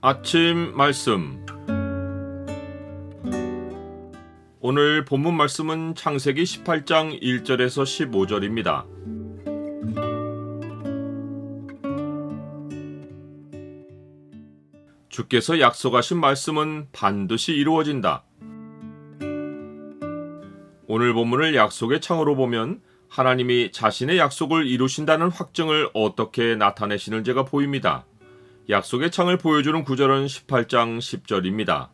아침 말씀. 오늘 본문 말씀은 창세기 18장 1절에서 15절입니다. 주께서 약속하신 말씀은 반드시 이루어진다. 오늘 본문을 약속의 창으로 보면 하나님이 자신의 약속을 이루신다는 확증을 어떻게 나타내시는지가 보입니다. 약속의 창을 보여주는 구절은 18장 10절입니다.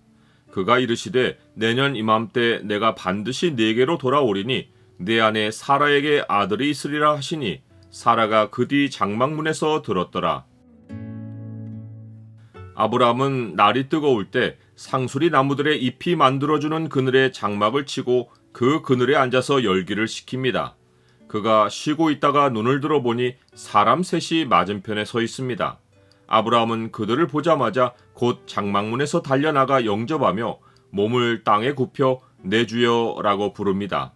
그가 이르시되 내년 이맘때 내가 반드시 네게로 돌아오리니 내 안에 사라에게 아들이 있으리라 하시니 사라가 그 뒤 장막문에서 들었더라. 아브라함은 날이 뜨거울 때 상수리 나무들의 잎이 만들어주는 그늘에 장막을 치고 그 그늘에 앉아서 열기를 식힙니다. 그가 쉬고 있다가 눈을 들어보니 사람 셋이 맞은편에 서 있습니다. 아브라함은 그들을 보자마자 곧 장막문에서 달려나가 영접하며 몸을 땅에 굽혀 내 주여라고 부릅니다.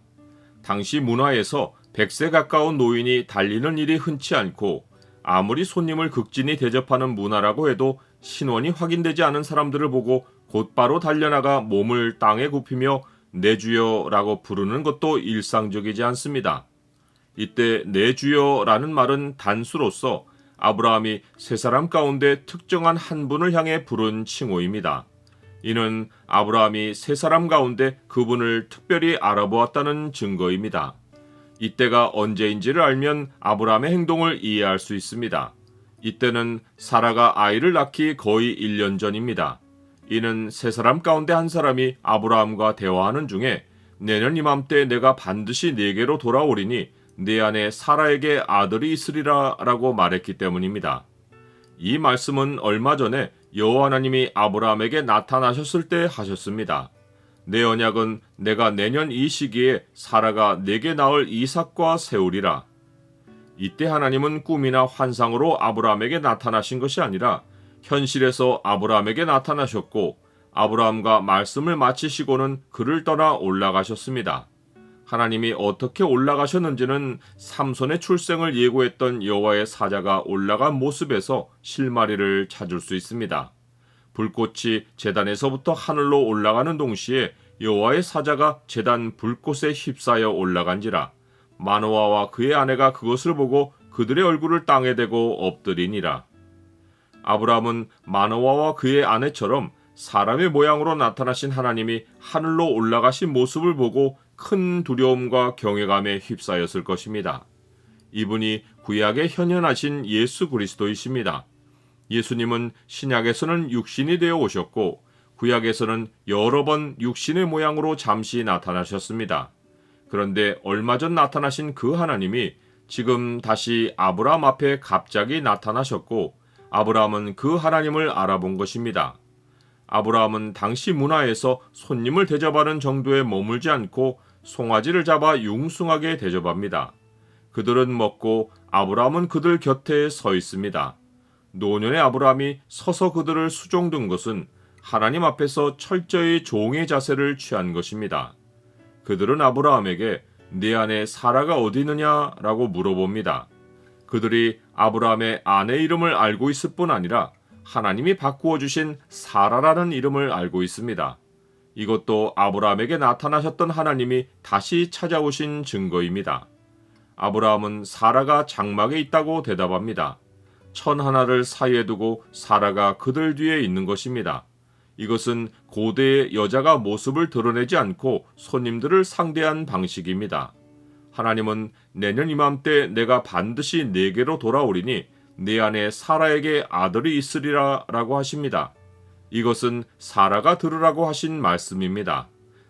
당시 문화에서 100세 가까운 노인이 달리는 일이 흔치 않고 아무리 손님을 극진히 대접하는 문화라고 해도 신원이 확인되지 않은 사람들을 보고 곧바로 달려나가 몸을 땅에 굽히며 내 주여라고 부르는 것도 일상적이지 않습니다. 이때 내 주여라는 말은 단수로서 아브라함이 세 사람 가운데 특정한 한 분을 향해 부른 칭호입니다. 이는 아브라함이 세 사람 가운데 그분을 특별히 알아보았다는 증거입니다. 이때가 언제인지를 알면 아브라함의 행동을 이해할 수 있습니다. 이때는 사라가 아이를 낳기 거의 1년 전입니다. 이는 세 사람 가운데 한 사람이 아브라함과 대화하는 중에 내년 이맘때 내가 반드시 네게로 돌아오리니 내 안에 사라에게 아들이 있으리라 라고 말했기 때문입니다. 이 말씀은 얼마 전에 여호와 하나님이 아브라함에게 나타나셨을 때 하셨습니다. 내 언약은 내가 내년 이 시기에 사라가 내게 낳을 이삭과 세우리라. 이때 하나님은 꿈이나 환상으로 아브라함에게 나타나신 것이 아니라 현실에서 아브라함에게 나타나셨고 아브라함과 말씀을 마치시고는 그를 떠나 올라가셨습니다. 하나님이 어떻게 올라가셨는지는 삼손의 출생을 예고했던 여호와의 사자가 올라간 모습에서 실마리를 찾을 수 있습니다. 불꽃이 제단에서부터 하늘로 올라가는 동시에 여호와의 사자가 제단 불꽃에 휩싸여 올라간지라. 마노아와 그의 아내가 그것을 보고 그들의 얼굴을 땅에 대고 엎드리니라. 아브라함은 마노아와 그의 아내처럼 사람의 모양으로 나타나신 하나님이 하늘로 올라가신 모습을 보고 큰 두려움과 경외감에 휩싸였을 것입니다. 이분이 구약에 현현하신 예수 그리스도이십니다. 예수님은 신약에서는 육신이 되어 오셨고 구약에서는 여러 번 육신의 모양으로 잠시 나타나셨습니다. 그런데 얼마 전 나타나신 그 하나님이 지금 다시 아브라함 앞에 갑자기 나타나셨고 아브라함은 그 하나님을 알아본 것입니다. 아브라함은 당시 문화에서 손님을 대접하는 정도에 머물지 않고 송아지를 잡아 융숭하게 대접합니다. 그들은 먹고 아브라함은 그들 곁에 서 있습니다. 노년의 아브라함이 서서 그들을 수종든 것은 하나님 앞에서 철저히 종의 자세를 취한 것입니다. 그들은 아브라함에게 네 안에 사라가 어디 있느냐라고 물어봅니다. 그들이 아브라함의 아내 이름을 알고 있을 뿐 아니라 하나님이 바꾸어 주신 사라라는 이름을 알고 있습니다. 이것도 아브라함에게 나타나셨던 하나님이 다시 찾아오신 증거입니다. 아브라함은 사라가 장막에 있다고 대답합니다. 천 하나를 사이에 두고 사라가 그들 뒤에 있는 것입니다. 이것은 고대의 여자가 모습을 드러내지 않고 손님들을 상대한 방식입니다. 하나님은 내년 이맘때 내가 반드시 네게로 돌아오리니 내 안에 사라에게 아들이 있으리라 라고 하십니다. 이것은 사라가 들으라고 하신 말씀입니다.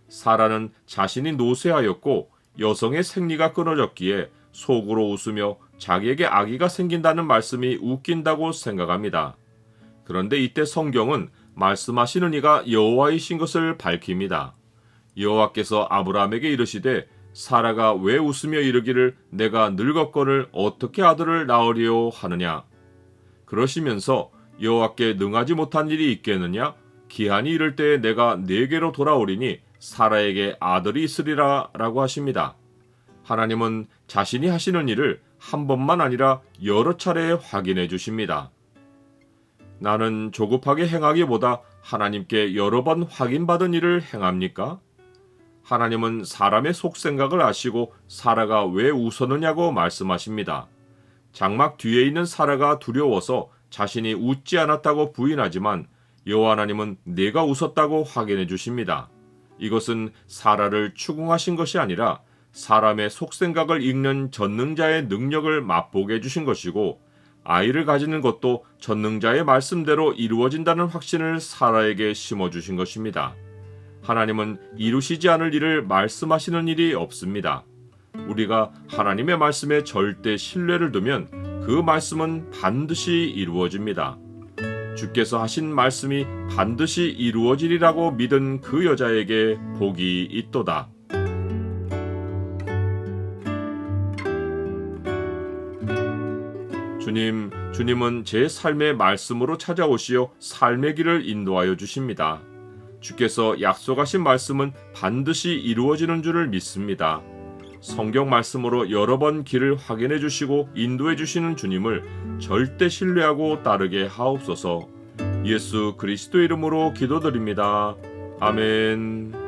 사라는 자신이 노쇠하였고 여성의 생리가 끊어졌기에 속으로 웃으며 자기에게 아기가 생긴다는 말씀이 웃긴다고 생각합니다. 그런데 이때 성경은 말씀하시는 이가 여호와이신 것을 밝힙니다. 여호와께서 아브라함에게 이르시되 사라가 왜 웃으며 이르기를 내가 늙었거늘 어떻게 아들을 낳으리요 하느냐. 그러시면서 여호와께 능하지 못한 일이 있겠느냐? 기한이 이를 때에 내가 네게로 돌아오리니 사라에게 아들이 있으리라 라고 하십니다. 하나님은 자신이 하시는 일을 한 번만 아니라 여러 차례 확인해 주십니다. 나는 조급하게 행하기보다 하나님께 여러 번 확인받은 일을 행합니까? 하나님은 사람의 속생각을 아시고 사라가 왜 웃었느냐고 말씀하십니다. 장막 뒤에 있는 사라가 두려워서 자신이 웃지 않았다고 부인하지만 여호와 하나님은 내가 웃었다고 확인해 주십니다. 이것은 사라를 추궁하신 것이 아니라 사람의 속생각을 읽는 전능자의 능력을 맛보게 해주신 것이고, 아이를 가지는 것도 전능자의 말씀대로 이루어진다는 확신을 사라에게 심어주신 것입니다. 하나님은 이루시지 않을 일을 말씀하시는 일이 없습니다. 우리가 하나님의 말씀에 절대 신뢰를 두면 그 말씀은 반드시 이루어집니다. 주께서 하신 말씀이 반드시 이루어지리라고 믿은 그 여자에게 복이 있도다. 주님은 제 삶의 말씀으로 찾아오시어 삶의 길을 인도하여 주십니다. 주께서 약속하신 말씀은 반드시 이루어지는 줄을 믿습니다. 성경 말씀으로 여러 번 길을 확인해 주시고 인도해 주시는 주님을 절대 신뢰하고 따르게 하옵소서. 예수 그리스도 이름으로 기도드립니다. 아멘.